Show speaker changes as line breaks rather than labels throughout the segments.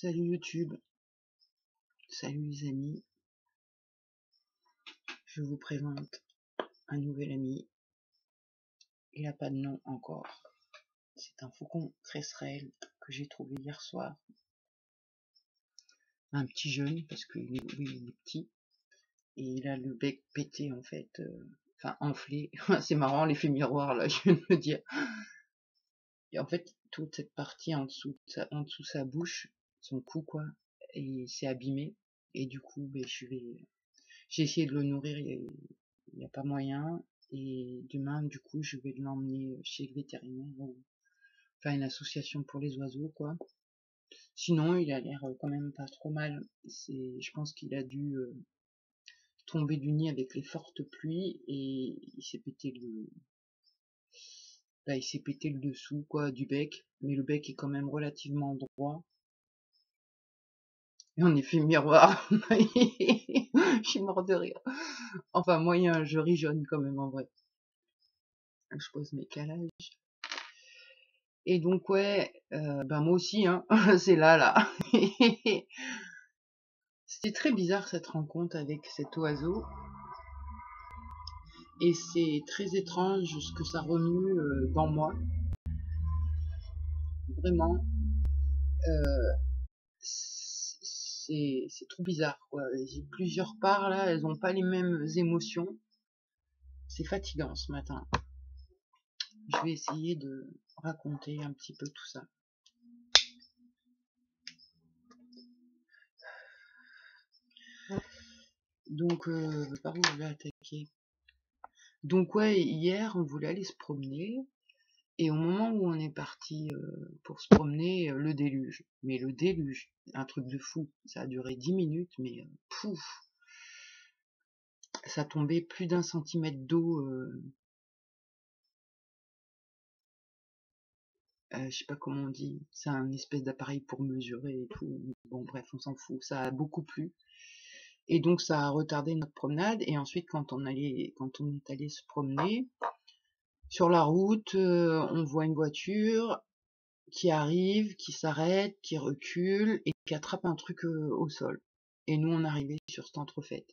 Salut YouTube, salut les amis, je vous présente un nouvel ami, il n'a pas de nom encore, c'est un faucon tresserelle que j'ai trouvé hier soir, un petit jeune parce que oui, il est petit, et il a le bec pété en fait, enfin enflé, c'est marrant l'effet miroir là, je viens de me dire, et en fait toute cette partie en dessous de sa bouche, son cou quoi, et c'est abîmé, et du coup j'ai essayé de le nourrir, il n'y a pas moyen. Et demain, du coup, je vais l'emmener chez le vétérinaire, ou enfin une association pour les oiseaux, quoi. Sinon, il a l'air quand même pas trop mal. Je pense qu'il a dû tomber du nid avec les fortes pluies et il s'est pété le dessous, quoi, du bec. Mais le bec est quand même relativement droit. Et en effet miroir, je suis mort de rire. Enfin, moyen, je ris jaune quand même en vrai. Je pose mes calages. Et donc ouais, moi aussi, hein, c'est là. C'était très bizarre cette rencontre avec cet oiseau. Et c'est très étrange ce que ça remue dans moi. Vraiment. C'est trop bizarre, quoi. J'ai plusieurs parts là, elles ont pas les mêmes émotions. C'est fatigant ce matin. Je vais essayer de raconter un petit peu tout ça. Donc, par où je vais attaquer? Donc ouais, hier on voulait aller se promener, et au moment où on est parti pour se promener, le déluge. Mais le déluge, un truc de fou. Ça a duré 10 minutes, mais pouf, ça tombait plus d'1 centimètre d'eau. Je sais pas comment on dit. C'est un espèce d'appareil pour mesurer et tout. Bon bref, on s'en fout. Ça a beaucoup plu. Et donc ça a retardé notre promenade. Et ensuite, quand on est allé se promener, sur la route, on voit une voiture qui arrive, qui s'arrête, qui recule et qui attrape un truc au sol. Et nous, on arrivait sur cette entrefaite.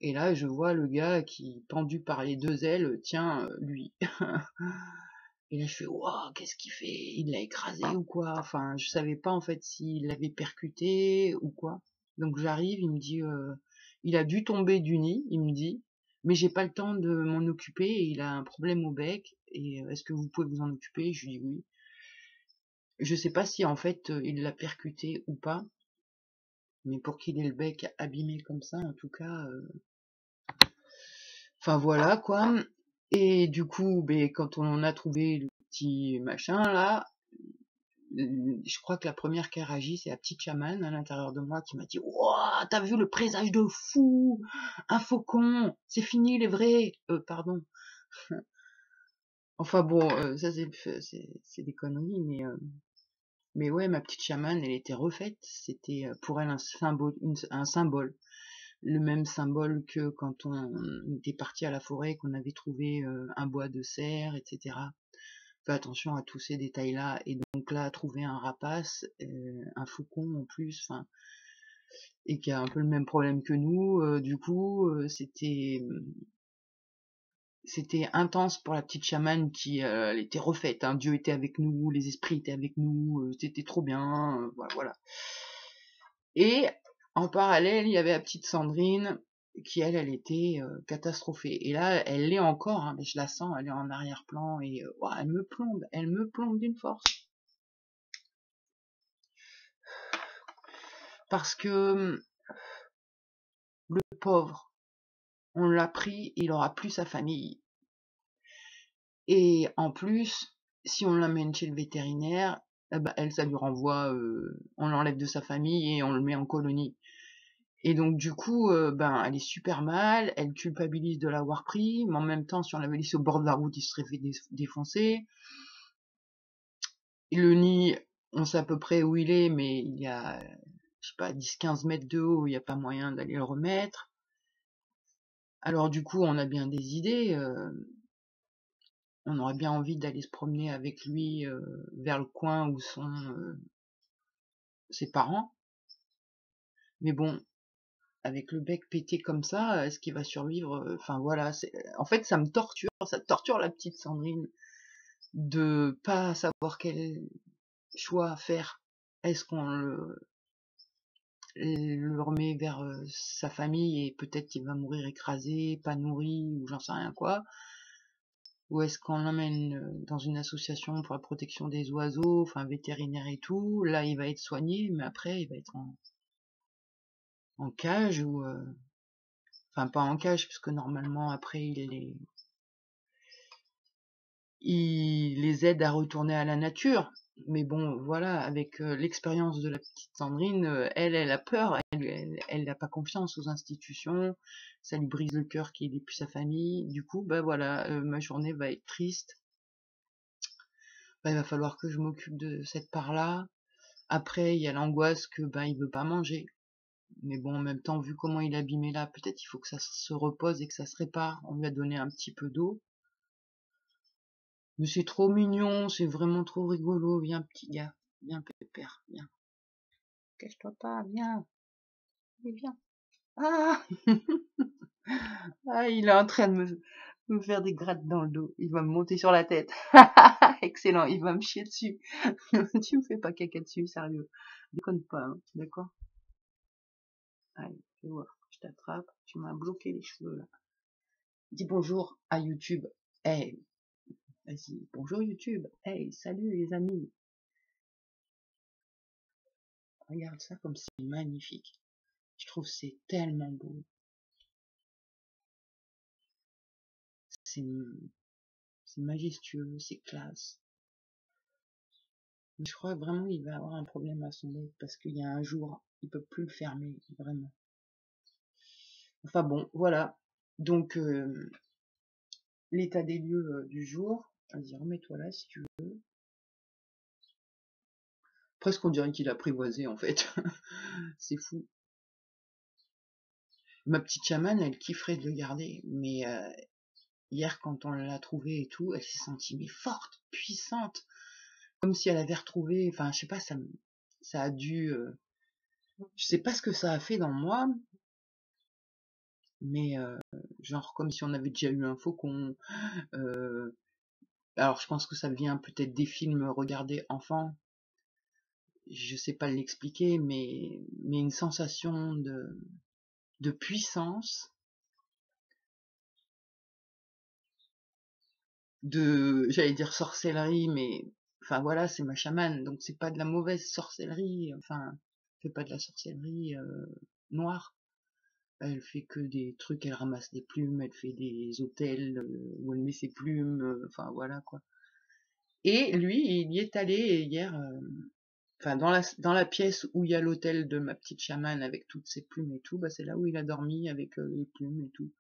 Et là, je vois le gars qui, pendu par les 2 ailes, tient lui. Et là, je fais, waouh, qu'est-ce qu'il fait? Il l'a écrasé ou quoi? Enfin, je savais pas en fait s'il l'avait percuté ou quoi. Donc j'arrive, il me dit, il a dû tomber du nid, il me dit, mais j'ai pas le temps de m'en occuper, et il a un problème au bec, et est-ce que vous pouvez vous en occuper? Je lui dis oui. Je sais pas si en fait il l'a percuté ou pas, mais pour qu'il ait le bec abîmé comme ça, en tout cas, enfin voilà quoi. Et du coup, quand on a trouvé le petit machin là, je crois que la première qui a réagi, c'est la petite chamane à l'intérieur de moi qui m'a dit, ouah, t'as vu le présage de fou, un faucon, c'est fini les vrais, pardon. Enfin bon, ça c'est des conneries, mais ouais, ma petite chamane, elle était refaite. C'était pour elle un symbole. Le même symbole que quand on était parti à la forêt, qu'on avait trouvé un bois de cerf, etc. Fais attention à tous ces détails-là. Et donc là, trouver un rapace, un faucon en plus, enfin, et qui a un peu le même problème que nous, du coup, c'était intense pour la petite chamane qui elle était refaite, hein. Dieu était avec nous, les esprits étaient avec nous, c'était trop bien, voilà. Et en parallèle, il y avait la petite Sandrine qui elle était catastrophée. Et là, elle l'est encore, hein, mais je la sens, elle est en arrière-plan et ouah, elle me plombe d'une force. Parce que le pauvre, on l'a pris, il aura plus sa famille. Et en plus, si on l'amène chez le vétérinaire, elle, ça lui renvoie, on l'enlève de sa famille et on le met en colonie. Et donc du coup, elle est super mal, elle culpabilise de l'avoir pris, mais en même temps, si on l'avait laissé au bord de la route, il serait fait défoncer. Et le nid, on sait à peu près où il est, mais il y a, je sais pas, 10-15 mètres de haut, il n'y a pas moyen d'aller le remettre. Alors du coup, on a bien des idées, on aurait bien envie d'aller se promener avec lui vers le coin où sont ses parents. Mais bon, avec le bec pété comme ça, est-ce qu'il va survivre? Enfin voilà, en fait ça me torture, ça torture la petite Sandrine de pas savoir quel choix faire. Est-ce qu'on le remet vers sa famille et peut-être qu'il va mourir écrasé, pas nourri ou j'en sais rien quoi, ou est-ce qu'on l'emmène dans une association pour la protection des oiseaux, enfin vétérinaire et tout, là il va être soigné, mais après il va être en cage ou enfin pas en cage puisque normalement après il les aide à retourner à la nature. Mais bon, voilà, avec l'expérience de la petite Sandrine, elle a peur, elle n'a pas confiance aux institutions, ça lui brise le cœur qu'il ait plus sa famille. Du coup, bah voilà, ma journée va être triste. Bah, il va falloir que je m'occupe de cette part-là. Après, il y a l'angoisse que bah il veut pas manger. Mais bon, en même temps, vu comment il est abîmé là, peut-être il faut que ça se repose et que ça se répare. On lui a donné un petit peu d'eau. Mais c'est trop mignon, c'est vraiment trop rigolo. Viens, petit gars. Viens, pépère, viens. Cache-toi pas, viens. Mais viens. Ah Ah, il est en train de me faire des grattes dans le dos. Il va me monter sur la tête. Excellent, il va me chier dessus. Tu me fais pas caca dessus, sérieux. Déconne pas, hein, d'accord? Allez, fais voir. Je t'attrape. Tu m'as bloqué les cheveux, là. Dis bonjour à YouTube. Hey, vas-y. Bonjour YouTube. Hey, salut les amis. Regarde ça comme c'est magnifique. Je trouve c'est tellement beau. C'est majestueux, c'est classe. Mais je crois vraiment qu'il va avoir un problème à son bec parce qu'il y a un jour, il peut plus le fermer, vraiment. Enfin bon, voilà. Donc, l'état des lieux du jour. Vas-y, remets-toi là si tu veux. Presque on dirait qu'il a apprivoisé en fait. C'est fou. Ma petite chamane, elle kifferait de le garder, mais hier quand on l'a trouvée et tout, elle s'est sentie mais forte, puissante, comme si elle avait retrouvé. Enfin, je sais pas, ça a dû. Je sais pas ce que ça a fait dans moi, mais genre comme si on avait déjà eu un faucon. Alors je pense que ça vient peut-être des films regardés enfant. Je sais pas l'expliquer, mais une sensation de puissance, j'allais dire sorcellerie, mais enfin voilà, c'est ma chamane, donc c'est pas de la mauvaise sorcellerie, enfin, elle fait pas de la sorcellerie noire. Elle fait que des trucs, elle ramasse des plumes, elle fait des hôtels où elle met ses plumes, enfin voilà quoi. Et lui, il y est allé hier, enfin dans la pièce où il y a l'hôtel de ma petite chamane avec toutes ses plumes et tout, bah c'est là où il a dormi avec les plumes et tout.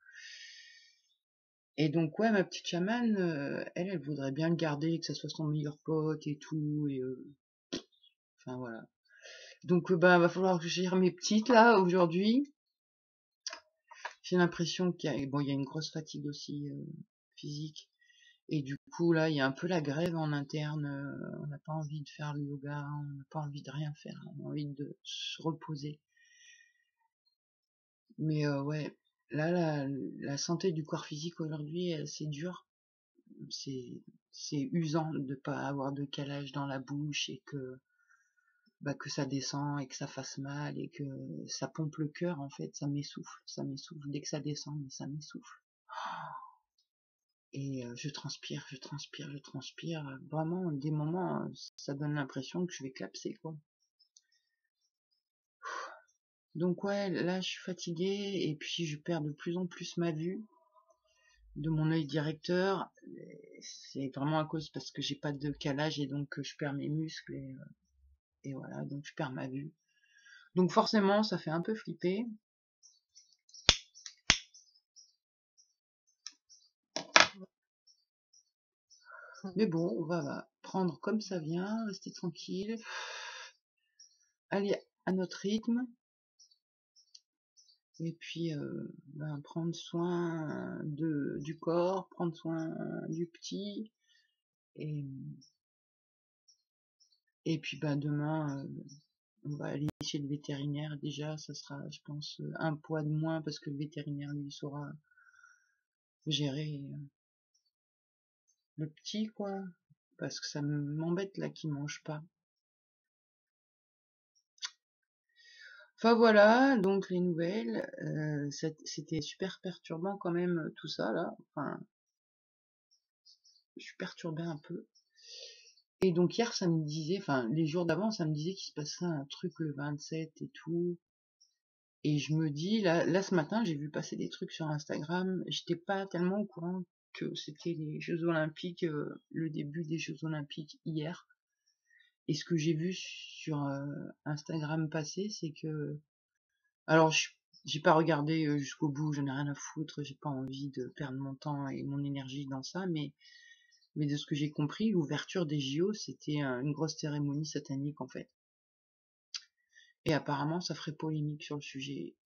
Et donc ouais, ma petite chamane, elle voudrait bien le garder, que ça soit son meilleur pote et tout, et enfin voilà. Donc bah va falloir que je gère mes petites là aujourd'hui. J'ai l'impression il y a une grosse fatigue aussi physique. Et du coup là, il y a un peu la grève en interne. On n'a pas envie de faire le yoga, on n'a pas envie de rien faire, on a envie de se reposer. Mais ouais, là la santé du corps physique aujourd'hui, c'est dur. C'est usant de pas avoir de calage dans la bouche et que ça descend et que ça fasse mal et que ça pompe le cœur en fait, ça m'essouffle dès que ça descend, mais ça m'essouffle. Et je transpire, je transpire, je transpire. Vraiment, des moments, ça donne l'impression que je vais clapser quoi. Donc ouais, là je suis fatiguée et puis je perds de plus en plus ma vue de mon œil directeur. C'est vraiment à cause parce que j'ai pas de calage et donc je perds mes muscles et voilà, donc je perds ma vue. Donc forcément, ça fait un peu flipper. Mais bon, on va prendre comme ça vient, rester tranquille, aller à notre rythme, et puis prendre soin du corps, prendre soin du petit, et, et puis demain, on va aller chez le vétérinaire déjà, ça sera, je pense, un poids de moins parce que le vétérinaire lui saura gérer le petit, quoi. Parce que ça m'embête là qu'il mange pas. Enfin voilà, donc les nouvelles, c'était super perturbant quand même tout ça là. Enfin, je suis perturbée un peu. Et donc hier, ça me disait, enfin les jours d'avant, ça me disait qu'il se passait un truc le 27 et tout. Et je me dis, là ce matin, j'ai vu passer des trucs sur Instagram. J'étais pas tellement au courant que c'était les Jeux Olympiques, le début des Jeux Olympiques hier. Et ce que j'ai vu sur Instagram passer, c'est que, alors j'ai pas regardé jusqu'au bout, j'en ai rien à foutre, j'ai pas envie de perdre mon temps et mon énergie dans ça, mais de ce que j'ai compris, l'ouverture des JO, c'était une grosse cérémonie satanique en fait. Et apparemment, ça ferait polémique sur le sujet.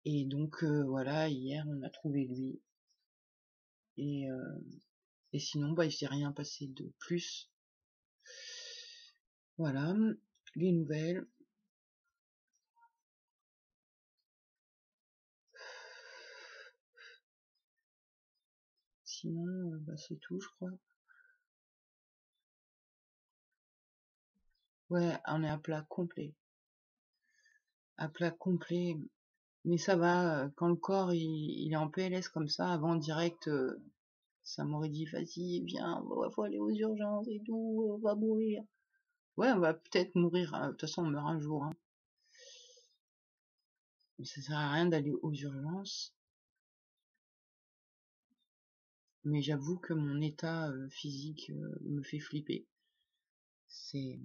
Et donc voilà, hier on a trouvé lui. Et, et sinon, bah il s'est rien passé de plus. Voilà, les nouvelles. Sinon, bah c'est tout, je crois. Ouais, on est à plat complet. À plat complet. Mais ça va, quand le corps il est en PLS comme ça, avant direct, ça m'aurait dit vas-y, viens, faut aller aux urgences et tout, on va mourir. Ouais, on va peut-être mourir, de toute façon on meurt un jour, hein. Mais ça sert à rien d'aller aux urgences. Mais j'avoue que mon état physique me fait flipper. C'est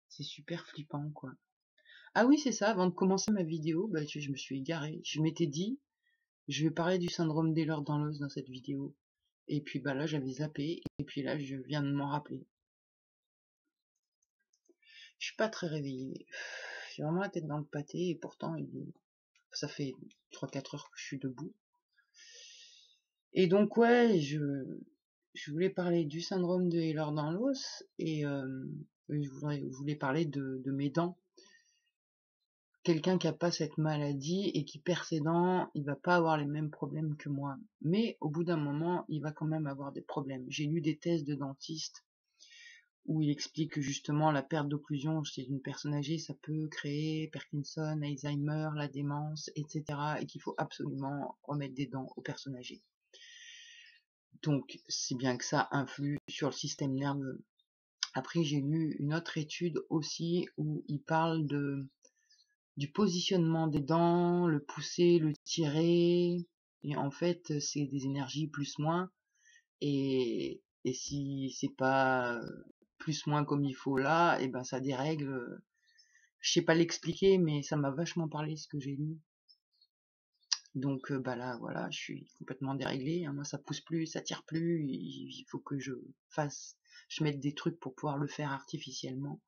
c'est super flippant, quoi. Ah oui, c'est ça, avant de commencer ma vidéo, bah, je me suis égarée. Je m'étais dit, je vais parler du syndrome d'Ehlers dans l'os dans cette vidéo. Et puis bah là, j'avais zappé, et puis là, je viens de m'en rappeler. Je suis pas très réveillée. J'ai vraiment la tête dans le pâté, et pourtant, ça fait 3-4 heures que je suis debout. Et donc, ouais, je voulais parler du syndrome de Ehlers dans l'os, et je voulais parler de mes dents. Quelqu'un qui a pas cette maladie et qui perd ses dents, il va pas avoir les mêmes problèmes que moi. Mais au bout d'un moment, il va quand même avoir des problèmes. J'ai lu des thèses de dentistes où il explique que justement la perte d'occlusion chez une personne âgée, ça peut créer Parkinson, Alzheimer, la démence, etc. et qu'il faut absolument remettre des dents aux personnes âgées. Donc, si bien que ça influe sur le système nerveux. Après, j'ai lu une autre étude aussi où il parle du positionnement des dents, le pousser, le tirer, et en fait, c'est des énergies plus-moins, et si c'est pas plus-moins comme il faut là, et ben ça dérègle. Je sais pas l'expliquer, mais ça m'a vachement parlé ce que j'ai lu. Donc bah là, voilà, je suis complètement déréglée, hein. Moi, ça pousse plus, ça tire plus, il faut que je mette des trucs pour pouvoir le faire artificiellement.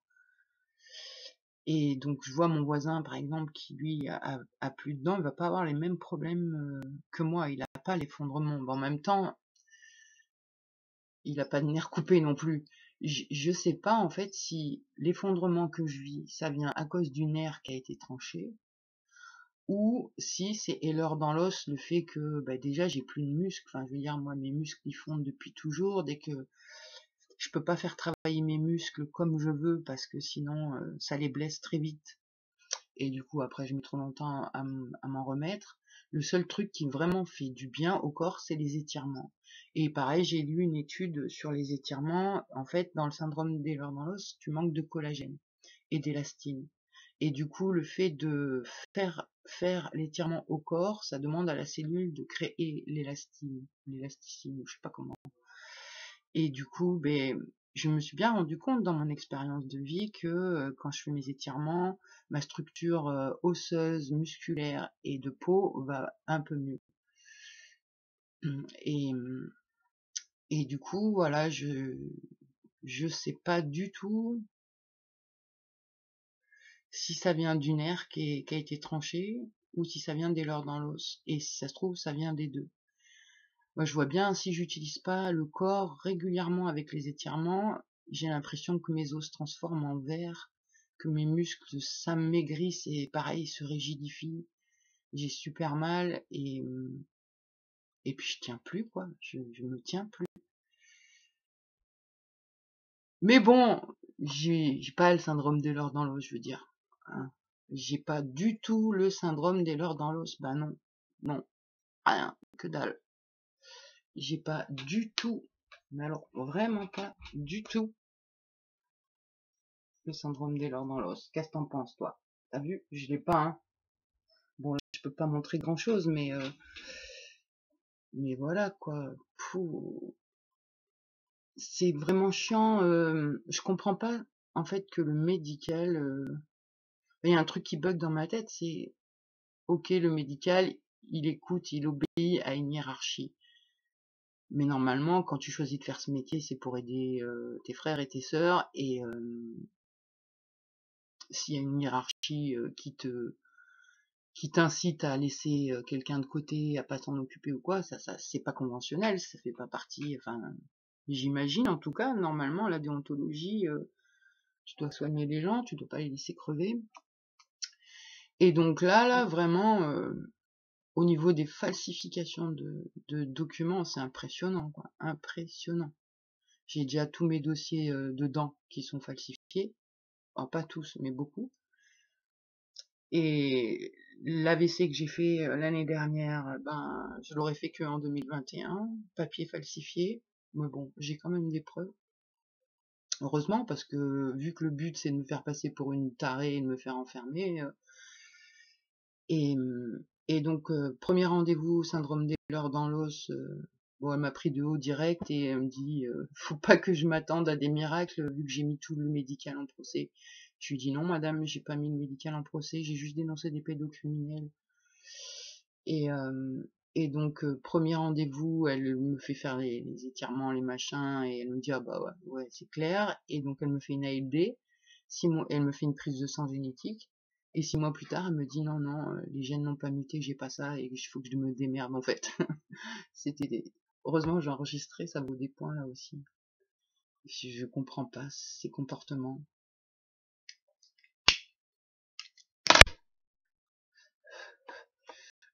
Et donc je vois mon voisin par exemple qui lui a plus de dents, il va pas avoir les mêmes problèmes que moi, il a pas l'effondrement. En même temps, il a pas de nerf coupé non plus. Je sais pas en fait si l'effondrement que je vis, ça vient à cause du nerf qui a été tranché, ou si c'est Ehlers dans l'os, le fait que bah, déjà j'ai plus de muscles. Enfin je veux dire, moi mes muscles ils fondent depuis toujours, dès que je peux pas faire travailler mes muscles comme je veux parce que sinon ça les blesse très vite. Et du coup après je mets trop longtemps à m'en remettre. Le seul truc qui vraiment fait du bien au corps, c'est les étirements. Et pareil, j'ai lu une étude sur les étirements. En fait, dans le syndrome d'Ehlers dans l'os, tu manques de collagène et d'élastine. Et du coup, le fait de faire l'étirement au corps, ça demande à la cellule de créer l'élasticine, je sais pas comment. Et du coup, ben, je me suis bien rendu compte dans mon expérience de vie que quand je fais mes étirements, ma structure osseuse, musculaire et de peau va un peu mieux. Et, et du coup, voilà, je sais pas du tout si ça vient du nerf qui a été tranché ou si ça vient des leurs dans l'os. Et si ça se trouve, ça vient des deux. Moi, je vois bien, si j'utilise pas le corps régulièrement avec les étirements, j'ai l'impression que mes os se transforment en verre, que mes muscles s'amaigrissent et pareil se rigidifient. J'ai super mal et puis je tiens plus quoi, je me tiens plus. Mais bon, j'ai pas le syndrome des leurs dans l'os, je veux dire. Hein. J'ai pas du tout le syndrome des leurs dans l'os. Bah non, non, rien, que dalle. J'ai pas du tout, mais alors vraiment pas du tout le syndrome des leurs dans l'os. Qu'est-ce que t'en penses toi? T'as vu? Je l'ai pas, hein. Bon, là, je peux pas montrer grand chose, mais voilà quoi. Pouh. C'est vraiment chiant. Je comprends pas en fait que le médical. Il y a un truc qui bug dans ma tête, c'est ok, le médical, il écoute, il obéit à une hiérarchie. Mais normalement, quand tu choisis de faire ce métier, c'est pour aider tes frères et tes sœurs. Et s'il y a une hiérarchie qui t'incite à laisser quelqu'un de côté, à pas s'en occuper ou quoi, ça c'est pas conventionnel, ça fait pas partie. Enfin, j'imagine en tout cas, normalement, la déontologie, tu dois soigner les gens, tu dois pas les laisser crever. Et donc là, vraiment, au niveau des falsifications de documents, c'est impressionnant, quoi. Impressionnant. J'ai déjà tous mes dossiers dedans qui sont falsifiés. Enfin, pas tous, mais beaucoup. Et l'AVC que j'ai fait l'année dernière, ben, je l'aurais fait que en 2021, papier falsifié. Mais bon, j'ai quand même des preuves. Heureusement, parce que vu que le but c'est de me faire passer pour une tarée et de me faire enfermer, et, donc premier rendez-vous, syndrome des leurs dans l'os, bon, elle m'a pris de haut direct et elle me dit faut pas que je m'attende à des miracles vu que j'ai mis tout le médical en procès. Je lui dis non madame, j'ai pas mis le médical en procès, j'ai juste dénoncé des pédocriminels. Et donc premier rendez-vous, elle me fait faire les étirements, les machins, et elle me dit ah bah ouais c'est clair. Et donc elle me fait une ALD, elle me fait une prise de sang génétique. Et 6 mois plus tard, elle me dit non, les gènes n'ont pas muté, j'ai pas ça, et il faut que je me démerde en fait. Heureusement j'ai enregistré, ça vaut des points là aussi. Je comprends pas ces comportements.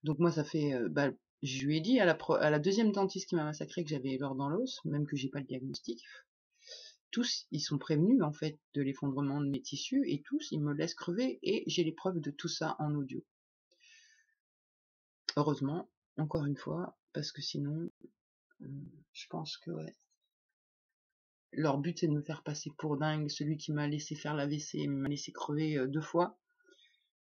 Donc moi ça fait, je lui ai dit à la deuxième dentiste qui m'a massacré que j'avais l'or dans l'os, même que j'ai pas le diagnostic. Tous, ils sont prévenus en fait de l'effondrement de mes tissus et tous, ils me laissent crever et j'ai les preuves de tout ça en audio. Heureusement, encore une fois, parce que sinon, je pense que ouais. Leur but c'est de me faire passer pour dingue. Celui qui m'a laissé faire l'AVC m'a laissé crever 2 fois.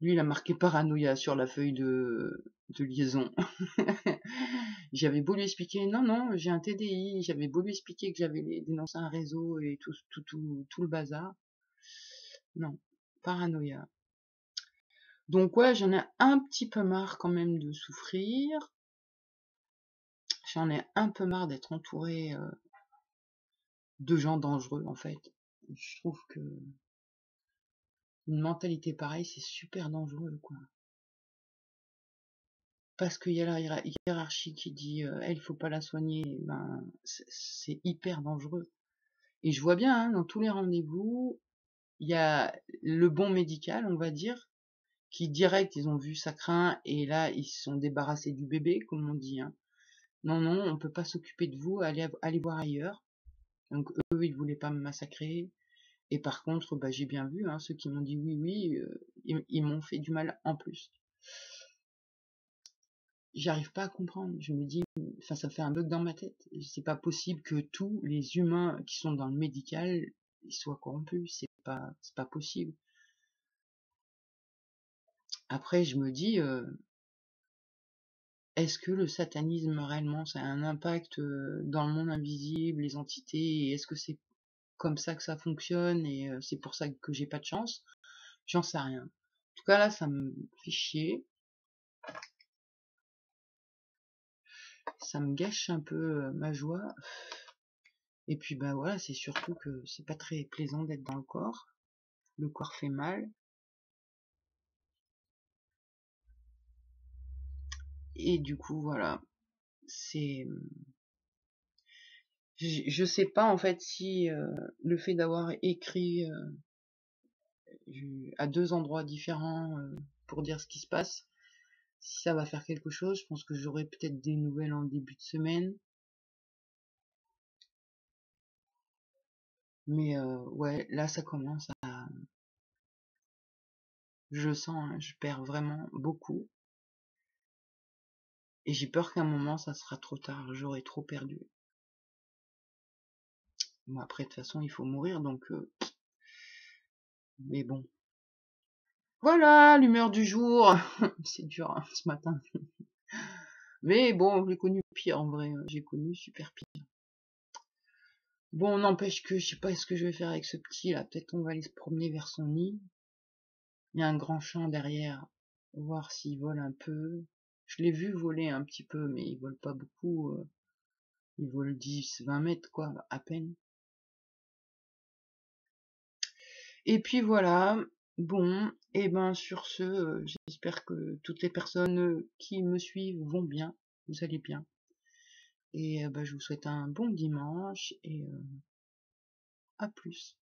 Lui, il a marqué paranoïa sur la feuille de liaison. J'avais beau lui expliquer, non, j'ai un TDI. J'avais beau lui expliquer que j'avais dénoncé un réseau et tout le bazar. Non, paranoïa. Donc ouais, j'en ai un petit peu marre quand même de souffrir. J'en ai un peu marre d'être entourée de gens dangereux en fait. Je trouve que une mentalité pareille, c'est super dangereux quoi. Parce qu'il y a la hiérarchie qui dit elle, faut pas la soigner, ben c'est hyper dangereux. Et je vois bien, hein, dans tous les rendez-vous, il y a le bon médical, on va dire, qui direct, ils ont vu ça craint, et là, ils se sont débarrassés du bébé, comme on dit. Hein. Non, on peut pas s'occuper de vous, allez voir ailleurs. Donc eux, ils voulaient pas me massacrer. Et par contre, bah, j'ai bien vu, hein, ceux qui m'ont dit oui, ils m'ont fait du mal en plus. J'arrive pas à comprendre. Je me dis, enfin, ça fait un bug dans ma tête. C'est pas possible que tous les humains qui sont dans le médical ils soient corrompus. C'est pas possible. Après, je me dis, est-ce que le satanisme réellement, ça a un impact dans le monde invisible, les entités, et est-ce que c'est comme ça que ça fonctionne et c'est pour ça que j'ai pas de chance? J'en sais rien. En tout cas, là, ça me fait chier. Ça me gâche un peu ma joie. Et puis bah voilà, c'est surtout que c'est pas très plaisant d'être dans le corps. Le corps fait mal. Et du coup voilà, c'est, je sais pas en fait si le fait d'avoir écrit à 2 endroits différents pour dire ce qui se passe. Si ça va faire quelque chose, je pense que j'aurai peut-être des nouvelles en début de semaine. Mais ouais, là ça commence à... Je sens, hein, je perds vraiment beaucoup. Et j'ai peur qu'à un moment ça sera trop tard, j'aurai trop perdu. Bon après de toute façon il faut mourir donc... Mais bon. Voilà l'humeur du jour. C'est dur hein, ce matin. Mais bon, j'ai connu pire en vrai, j'ai connu super pire. Bon, n'empêche que je sais pas ce que je vais faire avec ce petit là, peut-être on va aller se promener vers son nid. Il y a un grand champ derrière, voir s'il vole un peu. Je l'ai vu voler un petit peu, mais il vole pas beaucoup, il vole 10-20 mètres quoi, à peine. Et puis voilà, bon, et ben sur ce, j'espère que toutes les personnes qui me suivent vont bien, vous allez bien. Et ben, je vous souhaite un bon dimanche et à plus.